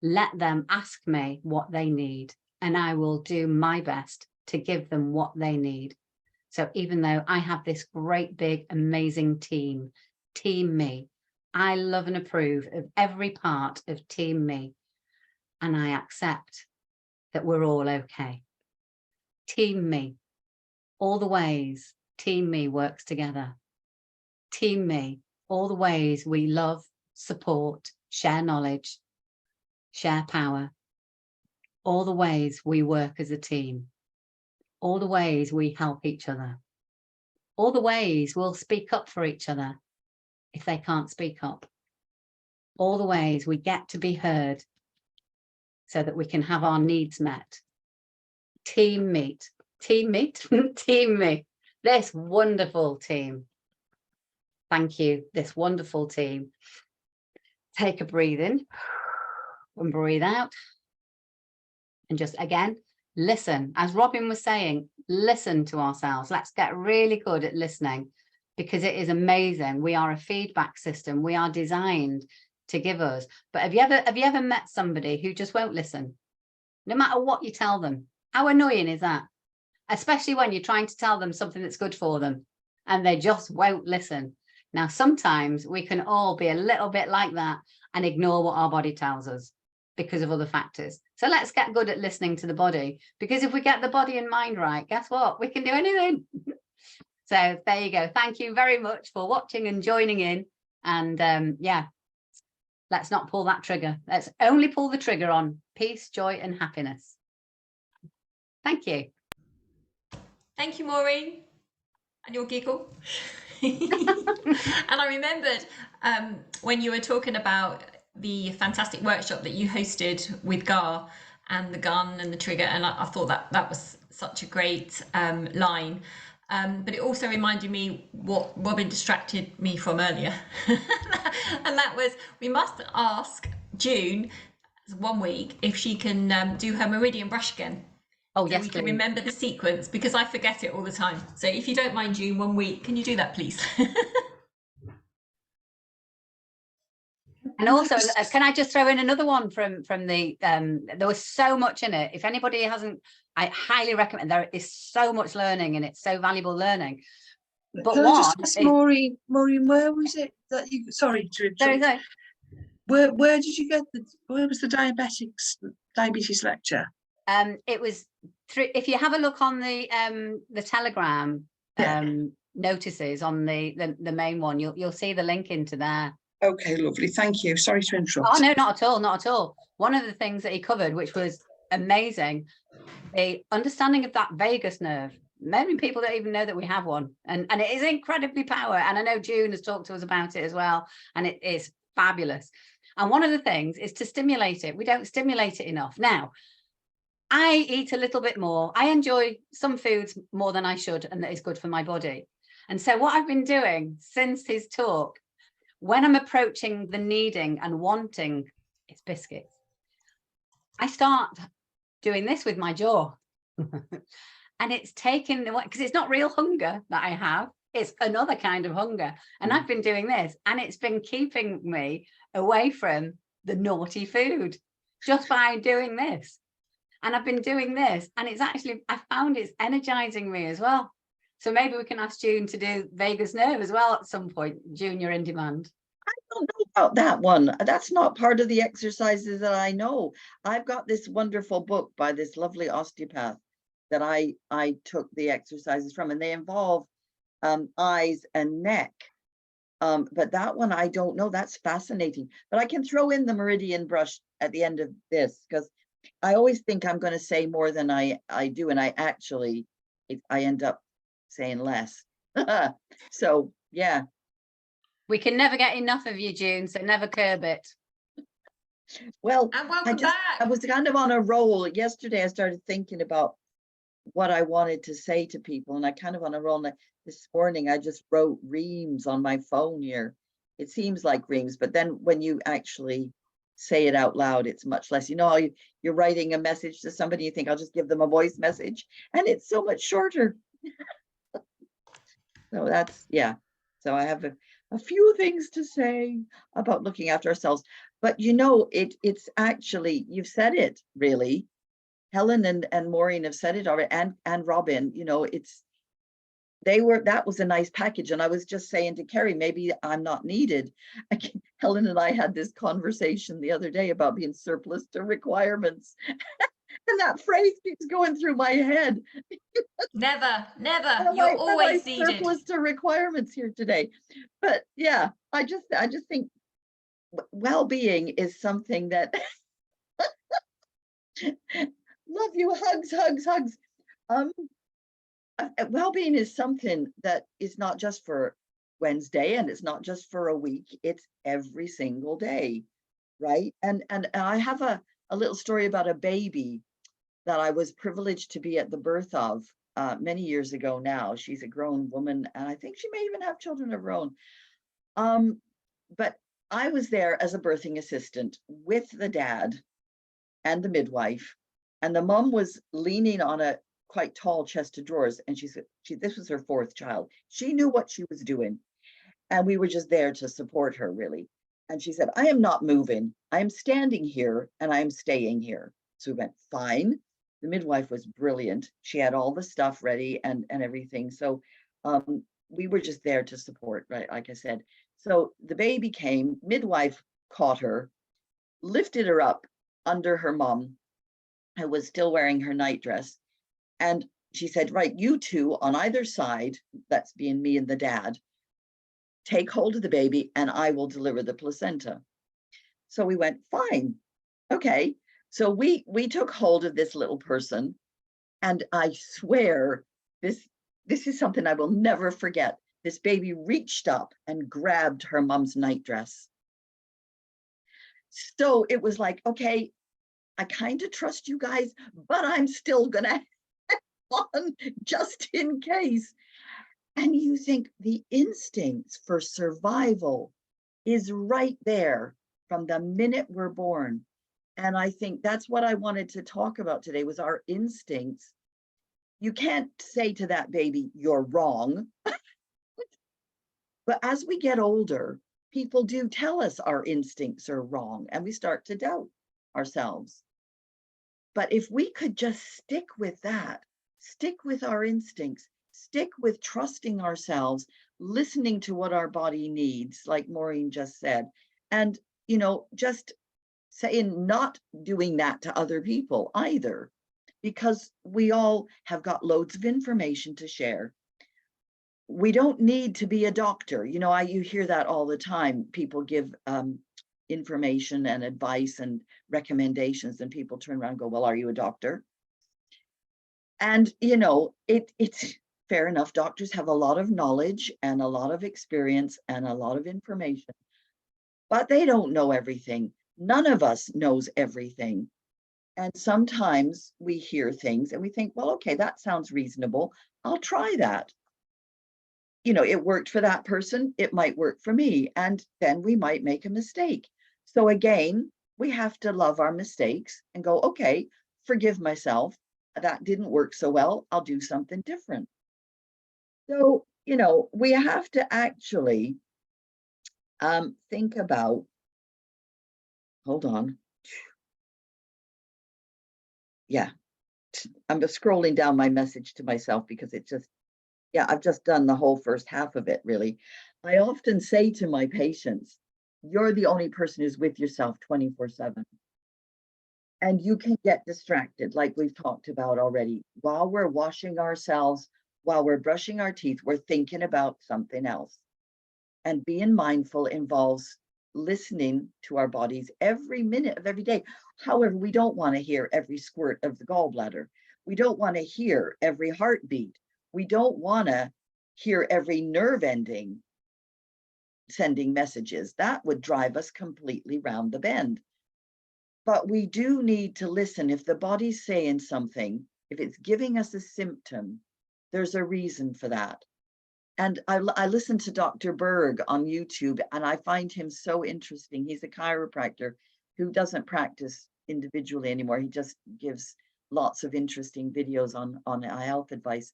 Let them ask me what they need, and I will do my best to give them what they need. So even though I have this great, big, amazing team me, I love and approve of every part of team me, and I accept that we're all okay. Team me, all the ways team me works together. Team me, all the ways we love, support, share knowledge, share power, all the ways we work as a team, all the ways we help each other, all the ways we'll speak up for each other if they can't speak up, all the ways we get to be heard so that we can have our needs met. Team meet, team me, this wonderful team. Thank you, this wonderful team. Take a breathe in and breathe out. And just again, listen. As Robin was saying, listen to ourselves. Let's get really good at listening, because it is amazing. We are a feedback system. We are designed to give us. But have you ever met somebody who just won't listen? No matter what you tell them. How annoying is that? Especially when you're trying to tell them something that's good for them and they just won't listen. Now, sometimes we can all be a little bit like that and ignore what our body tells us because of other factors. So let's get good at listening to the body, because if we get the body and mind right, guess what? We can do anything. So there you go. Thank you very much for watching and joining in. And yeah, let's not pull that trigger. Let's only pull the trigger on peace, joy, and happiness. Thank you. Thank you, Maureen, and your giggle. And I remembered when you were talking about the fantastic workshop that you hosted with Gar and the gun and the trigger, and I thought that was such a great line. But it also reminded me what Robin distracted me from earlier. And that was, we must ask June 1 week if she can do her meridian brush again. Oh, So yes, we can please. remember the sequence, because I forget it all the time. So if you don't mind, June, 1 week, can you do that, please? And also, can I just throw in another one from the, there was so much in it. If anybody hasn't, I highly recommend, there is so much learning and it's so valuable learning. But can I just ask is, Maureen, where was it that you, sorry to interrupt. Where did you get where was the diabetes lecture? It was if you have a look on the Telegram notices on the main one, you'll see the link into there. Okay, lovely, thank you. Sorry to interrupt. Oh no, not at all, not at all. One of the things that he covered, which was amazing, the understanding of that vagus nerve. Many people don't even know that we have one, and it is incredibly powerful. And I know June has talked to us about it as well, and it is fabulous. And one of the things is to stimulate it. We don't stimulate it enough. Now, I eat a little bit more. I enjoy some foods more than I should, and that is good for my body. And so what I've been doing since his talk, when I'm approaching the needing and wanting, it's biscuits. I start doing this with my jaw. And it's taken, because it's not real hunger that I have, it's another kind of hunger. And I've been doing this, and it's been keeping me away from the naughty food just by doing this. And I've been doing this, and it's actually, I found it's energizing me as well. So maybe we can ask June to do vagus nerve as well at some point. June, you're in demand. I don't know about that one. That's not part of the exercises that I know. I've got this wonderful book by this lovely osteopath that I took the exercises from, and they involve eyes and neck. But that one, I don't know. That's fascinating. But I can throw in the meridian brush at the end of this, because I always think I'm going to say more than I do, and I end up saying less. So yeah. We can never get enough of you, June, so never curb it. Well, And welcome back. I was kind of on a roll. Yesterday I started thinking about what I wanted to say to people, and I kind of on a roll. And this morning I just wrote reams on my phone here. It seems like reams, but then when you actually say it out loud, it's much less. You know how you're writing a message to somebody, you think I'll just give them a voice message, and it's so much shorter. So that's, yeah. So I have a few things to say about looking after ourselves, but you know, it's actually, you've said it really. Helen and Maureen have said it already, and Robin, you know, that was a nice package. And I was just saying to Kerry, maybe I'm not needed. Helen and I had this conversation the other day about being surplus to requirements. And that phrase keeps going through my head. Never. You're always needed. Surplus to requirements here today. But yeah, I just think well-being is something that love you, hugs. Well-being is something that is not just for Wednesday, and it's not just for a week, it's every single day, right? And I have a little story about a baby that I was privileged to be at the birth of many years ago now. She's a grown woman, and I think she may even have children of her own. But I was there as a birthing assistant with the dad and the midwife, and the mom was leaning on a quite tall chest of drawers, and she said this was her 4th child. She knew what she was doing, and we were just there to support her, really. And she said, I am not moving. I am standing here and I am staying here. So we went, fine. The midwife was brilliant. She had all the stuff ready and everything. So we were just there to support, right? Like I said. So the baby came, midwife caught her, lifted her up under her mom, who was still wearing her nightdress. And she said, right, you two on either side, that's being me and the dad, take hold of the baby and I will deliver the placenta. So we went, fine, okay. So we took hold of this little person, and I swear this is something I will never forget. This baby reached up and grabbed her mom's nightdress. So it was like, okay, I kind of trust you guys, but I'm still gonna hang on just in case. And you think the instincts for survival is right there from the minute we're born. And I think that's what I wanted to talk about today, was our instincts. You can't say to that baby, you're wrong. But as we get older, people do tell us our instincts are wrong, and we start to doubt ourselves. But if we could just stick with that, stick with our instincts, stick with trusting ourselves, listening to what our body needs, like Maureen just said, and, you know, just saying, not doing that to other people either, because we all have got loads of information to share. We don't need to be a doctor. You know, you hear that all the time. People give information and advice and recommendations, and people turn around and go, well, are you a doctor? And, you know, it's fair enough. Doctors have a lot of knowledge and a lot of experience and a lot of information, but they don't know everything. None of us knows everything. And sometimes we hear things and we think, well, okay, that sounds reasonable. I'll try that. You know, it worked for that person. It might work for me. And then we might make a mistake. So again, we have to love our mistakes and go, okay, forgive myself. That didn't work so well. I'll do something different. So, you know, we have to actually think about, hold on. Yeah, I'm just scrolling down my message to myself because it just, yeah, I've just done the whole first half of it, really. I often say to my patients, you're the only person who's with yourself 24/7. And you can get distracted, like we've talked about already. While we're washing ourselves, while we're brushing our teeth, we're thinking about something else. And being mindful involves listening to our bodies every minute of every day. However, we don't want to hear every squirt of the gallbladder. We don't want to hear every heartbeat. We don't want to hear every nerve ending sending messages. That would drive us completely round the bend. But we do need to listen. If the body's saying something, if it's giving us a symptom, there's a reason for that. And I listened to Dr. Berg on YouTube, and I find him so interesting. He's a chiropractor who doesn't practice individually anymore. He just gives lots of interesting videos on health advice.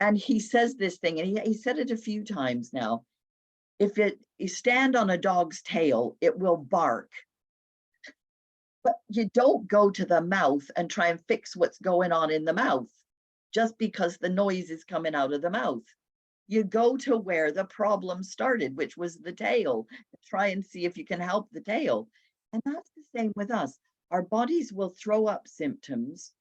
And he says this thing, and he said it a few times now. If you stand on a dog's tail, it will bark. But you don't go to the mouth and try and fix what's going on in the mouth just because the noise is coming out of the mouth. You go to where the problem started, which was the tail. Try and see if you can help the tail. And that's the same with us. Our bodies will throw up symptoms,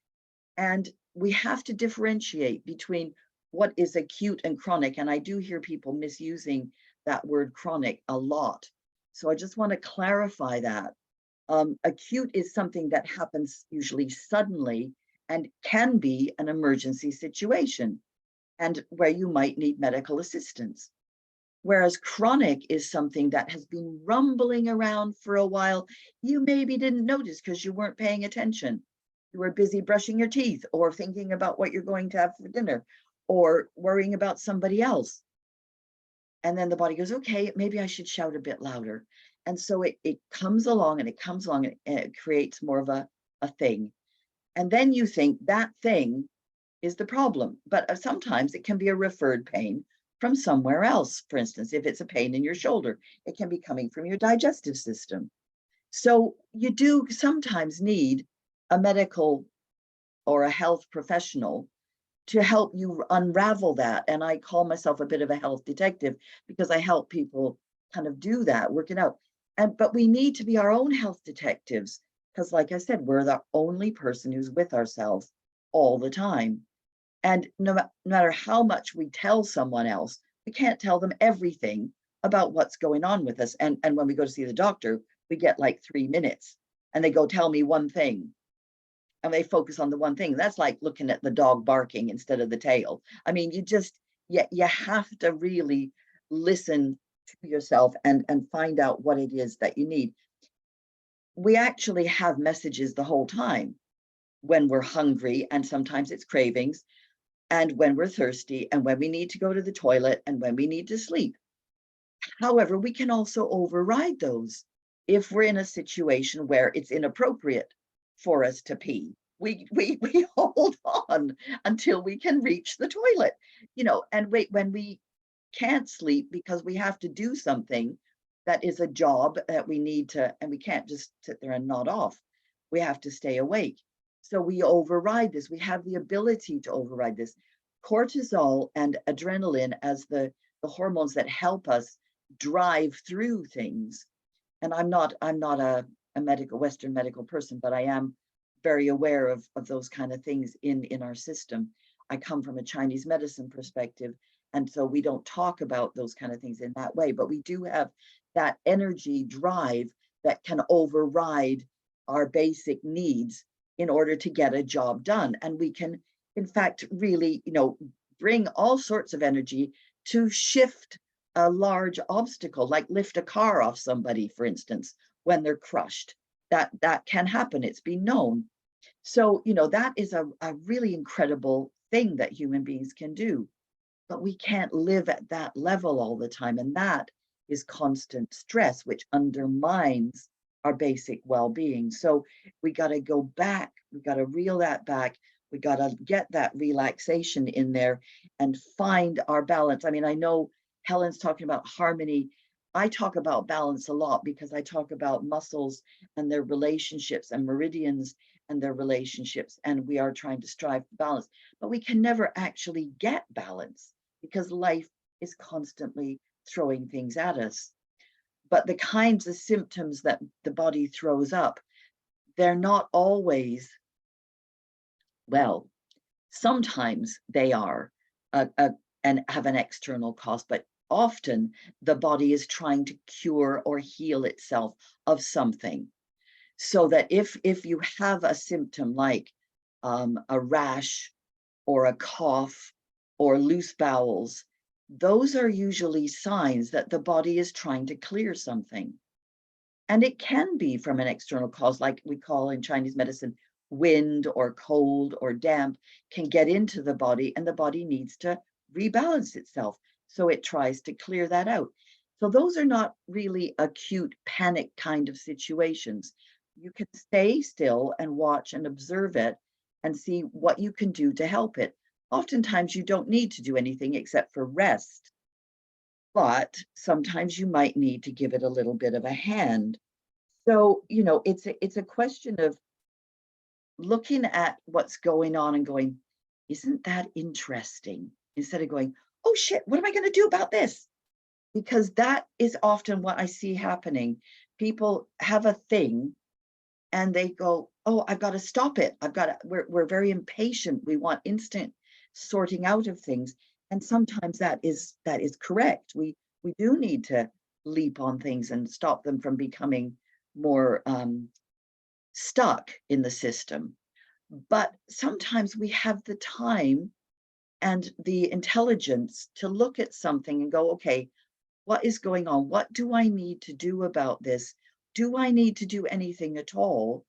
and we have to differentiate between what is acute and chronic. And I do hear people misusing that word chronic a lot. So I just want to clarify that. Acute is something that happens usually suddenly and can be an emergency situation, and where you might need medical assistance. Whereas chronic is something that has been rumbling around for a while. You maybe didn't notice because you weren't paying attention. You were busy brushing your teeth or thinking about what you're going to have for dinner or worrying about somebody else. And then the body goes, okay, maybe I should shout a bit louder. And so it comes along and it comes along and it creates more of a thing. And then you think that thing is the problem. But sometimes it can be a referred pain from somewhere else. For instance, if it's a pain in your shoulder, it can be coming from your digestive system. So you do sometimes need a medical or a health professional to help you unravel that. And I call myself a bit of a health detective because I help people kind of do that, work it out. But we need to be our own health detectives because, like I said, we're the only person who's with ourselves all the time. And no matter how much we tell someone else, we can't tell them everything about what's going on with us. And when we go to see the doctor, we get like 3 minutes and they go, tell me one thing. And they focus on the one thing. That's like looking at the dog barking instead of the tail. I mean, you have to really listen to yourself and find out what it is that you need. We actually have messages the whole time when we're hungry, and sometimes it's cravings, and when we're thirsty, and when we need to go to the toilet, and when we need to sleep. However, we can also override those if we're in a situation where it's inappropriate for us to pee. We hold on until we can reach the toilet, and wait when we can't sleep because we have to do something that is a job that we need to, and we can't just sit there and nod off. We have to stay awake. So we override this. We have the ability to override this. Cortisol and adrenaline as the hormones that help us drive through things. And I'm not a Western medical person, but I am very aware of those kind of things in our system. I come from a Chinese medicine perspective, and so we don't talk about those kind of things in that way, but we do have that energy drive that can override our basic needs in order to get a job done. And we can, in fact, really, bring all sorts of energy to shift a large obstacle, like lift a car off somebody, for instance, when they're crushed. That can happen. It's been known. So, that is a really incredible thing that human beings can do. But we can't live at that level all the time. And that is constant stress, which undermines our basic well-being. So we got to go back. We got to reel that back. We got to get that relaxation in there and find our balance. I mean, I know Helen's talking about harmony. I talk about balance a lot because I talk about muscles and their relationships and meridians and their relationships. And we are trying to strive for balance, but we can never actually get balance because life is constantly throwing things at us. But the kinds of symptoms that the body throws up, they're not always, well, sometimes they are and have an external cause, but often the body is trying to cure or heal itself of something. So that if you have a symptom like a rash or a cough or loose bowels, those are usually signs that the body is trying to clear something. And it can be from an external cause, like we call in Chinese medicine, wind or cold or damp can get into the body, and the body needs to rebalance itself. So it tries to clear that out. So those are not really acute panic kind of situations. You can stay still and watch and observe it and see what you can do to help it. Oftentimes you don't need to do anything except for rest, but sometimes you might need to give it a little bit of a hand. So, it's a question of looking at what's going on and going, isn't that interesting? Instead of going, oh shit, what am I going to do about this? Because that is often what I see happening. People have a thing and they go, oh, I've got to stop it. We're very impatient. We want instant sorting out of things. And sometimes that is correct. We do need to leap on things and stop them from becoming more stuck in the system. But sometimes we have the time and the intelligence to look at something and go, okay, what is going on? What do I need to do about this? Do I need to do anything at all?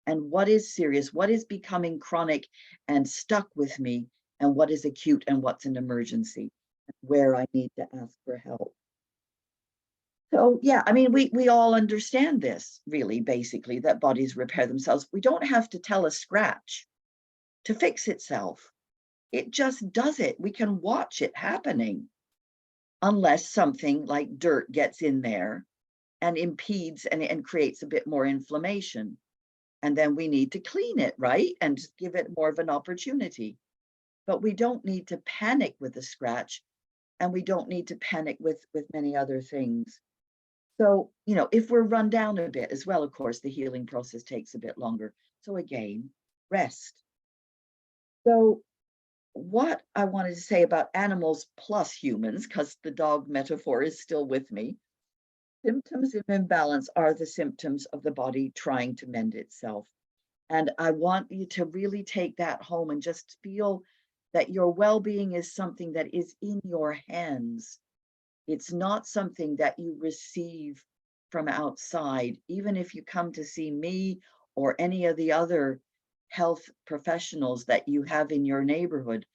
And what is serious? What is becoming chronic and stuck with me? And what is acute and what's an emergency? Where I need to ask for help. So yeah, I mean, we all understand this, really, basically, that bodies repair themselves. We don't have to tell a scratch to fix itself. It just does it. We can watch it happening, unless something like dirt gets in there and impedes and creates a bit more inflammation. And then we need to clean it, right? And just give it more of an opportunity. But we don't need to panic with a scratch, and we don't need to panic with many other things. So, you know, if we're run down a bit as well, of course, the healing process takes a bit longer. So again, rest. So what I wanted to say about animals plus humans, because the dog metaphor is still with me, symptoms of imbalance are the symptoms of the body trying to mend itself. And I want you to really take that home and just feel that your well-being is something that is in your hands. It's not something that you receive from outside. Even if you come to see me or any of the other health professionals that you have in your neighborhood,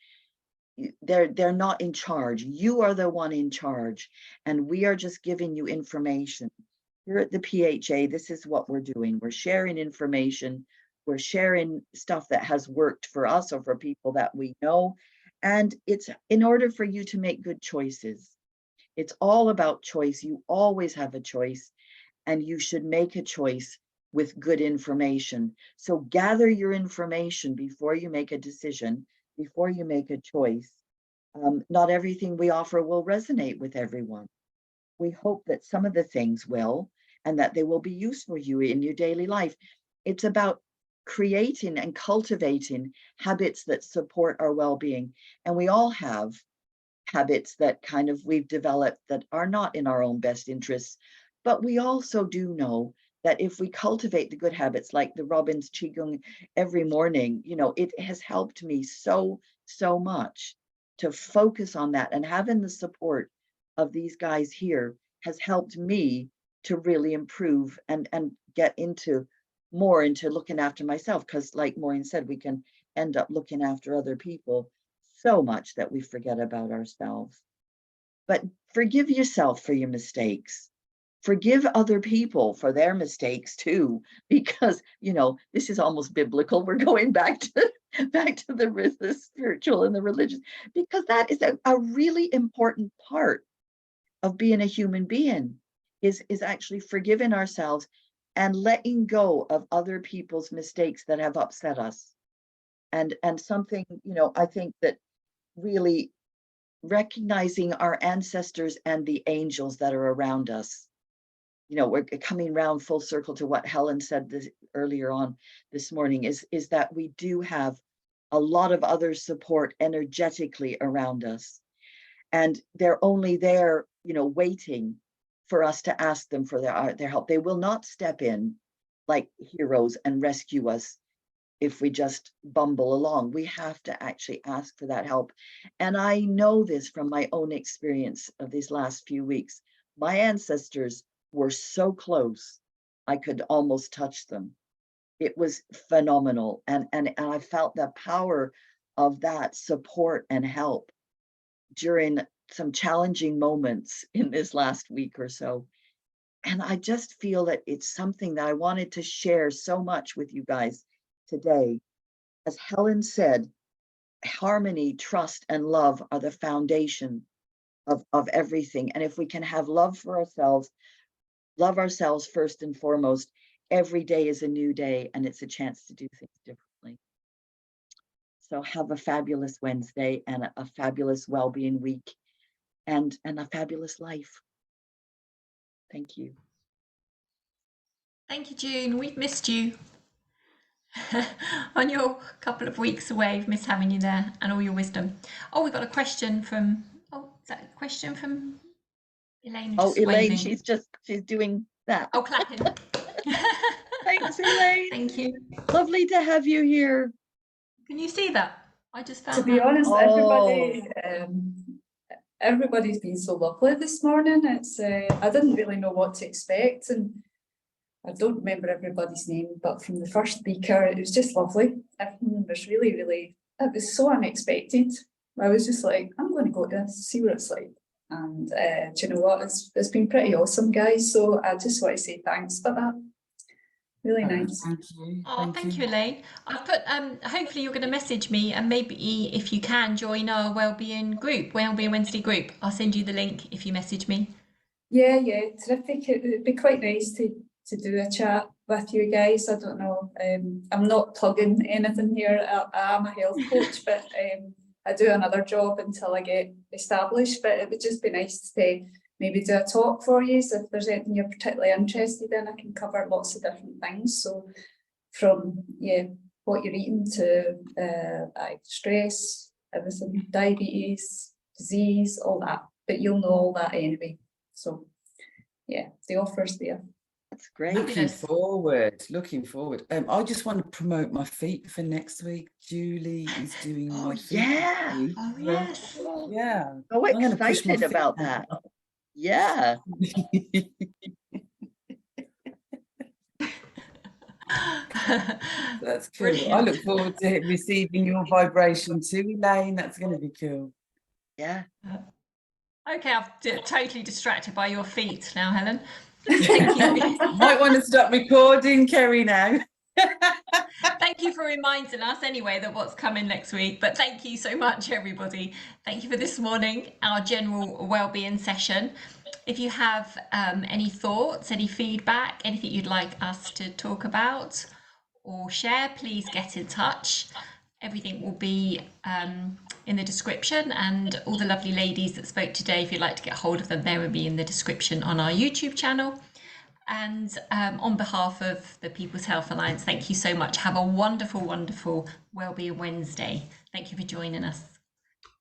they're not in charge. You are the one in charge, and we are just giving you information. Here at the PHA, this is what we're doing. We're sharing information. We're sharing stuff that has worked for us or for people that we know. And it's in order for you to make good choices. It's all about choice. You always have a choice, and you should make a choice with good information. So gather your information before you make a decision, before you make a choice. Not everything we offer will resonate with everyone. We hope that some of the things will, and that they will be useful for you in your daily life. It's about creating and cultivating habits that support our well-being. And we all have habits that kind of we've developed that are not in our own best interests. But we also do know that if we cultivate the good habits, like the Robin's Qigong every morning, you know, it has helped me so much to focus on that. And having the support of these guys here has helped me to really improve and get into more into looking after myself. Because like Maureen said, we can end up looking after other people so much that we forget about ourselves. But forgive yourself for your mistakes. Forgive other people for their mistakes too, because, you know, this is almost biblical. We're going back to the spiritual and the religious, because that is a really important part of being a human being, is actually forgiving ourselves and letting go of other people's mistakes that have upset us. And something, you know, I think that really recognizing our ancestors and the angels that are around us. You know, we're coming around full circle to what Helen said earlier on this morning, is that we do have a lot of other support energetically around us. And they're only there, you know, waiting for us to ask them for their help. They will not step in like heroes and rescue us if we just bumble along. We have to actually ask for that help. And I know this from my own experience of these last few weeks. My ancestors were so close, I could almost touch them. It was phenomenal. And I felt the power of that support and help during some challenging moments in this last week or so. And I just feel that it's something that I wanted to share so much with you guys today. As Helen said, harmony, trust, and love are the foundation of everything. And if we can have love for ourselves, love ourselves first and foremost, every day is a new day, and it's a chance to do things differently. So have a fabulous Wednesday and a fabulous well-being week, and a fabulous life. Thank you. Thank you, June. We've missed you. On your couple of weeks away, we've missed having you there and all your wisdom. Oh, we've got a question from, is that a question from Elaine? Oh, Elaine, waving. she's doing that. Oh, clapping. Thanks, Elaine. Thank you. Lovely to have you here. Can you see that? I just found to be that. honest, everybody's been so lovely this morning. It's I didn't really know what to expect, and I don't remember everybody's name, but from the first speaker, it was just lovely. Everything was really, it was so unexpected. I was just like, I'm going to go to this, see what it's like. And do you know what? It's been pretty awesome, guys. So I just want to say thanks for that. Really nice. Thank you. Oh, thank you, Elaine. I've put, hopefully you're going to message me, and maybe if you can join our Wellbeing group, Wellbeing Wednesday group. I'll send you the link if you message me. Yeah, terrific. It would be quite nice to do a chat with you guys. I don't know. I'm not plugging anything here. I am a health coach, but I do another job until I get established. But it would just be nice to maybe do a talk for you. So if there's anything you're particularly interested in, I can cover lots of different things. So from what you're eating to stress, everything, diabetes, disease, all that. But you'll know all that anyway. So yeah, the offer's there. That's great. Looking forward. I just want to promote my feet for next week. Julie is doing my feet. Yeah. Oh, yes. Yeah. So I'm gonna push my excited feet about out. that. Yeah. That's cool. Brilliant. I look forward to receiving your vibration too, Elaine. That's going to be cool. Yeah. Okay, I've totally distracted by your feet now, Helen. Thank you. Might want to stop recording, Kerry, now. Thank you for reminding us anyway that what's coming next week. But thank you so much, everybody. Thank you for this morning, our general wellbeing session. If you have any thoughts, any feedback, anything you'd like us to talk about or share, please get in touch. Everything will be in the description, and all the lovely ladies that spoke today, if you'd like to get hold of them, they will be in the description on our YouTube channel. And on behalf of the People's Health Alliance, thank you so much. Have a wonderful, wonderful Wellbeing Wednesday. Thank you for joining us.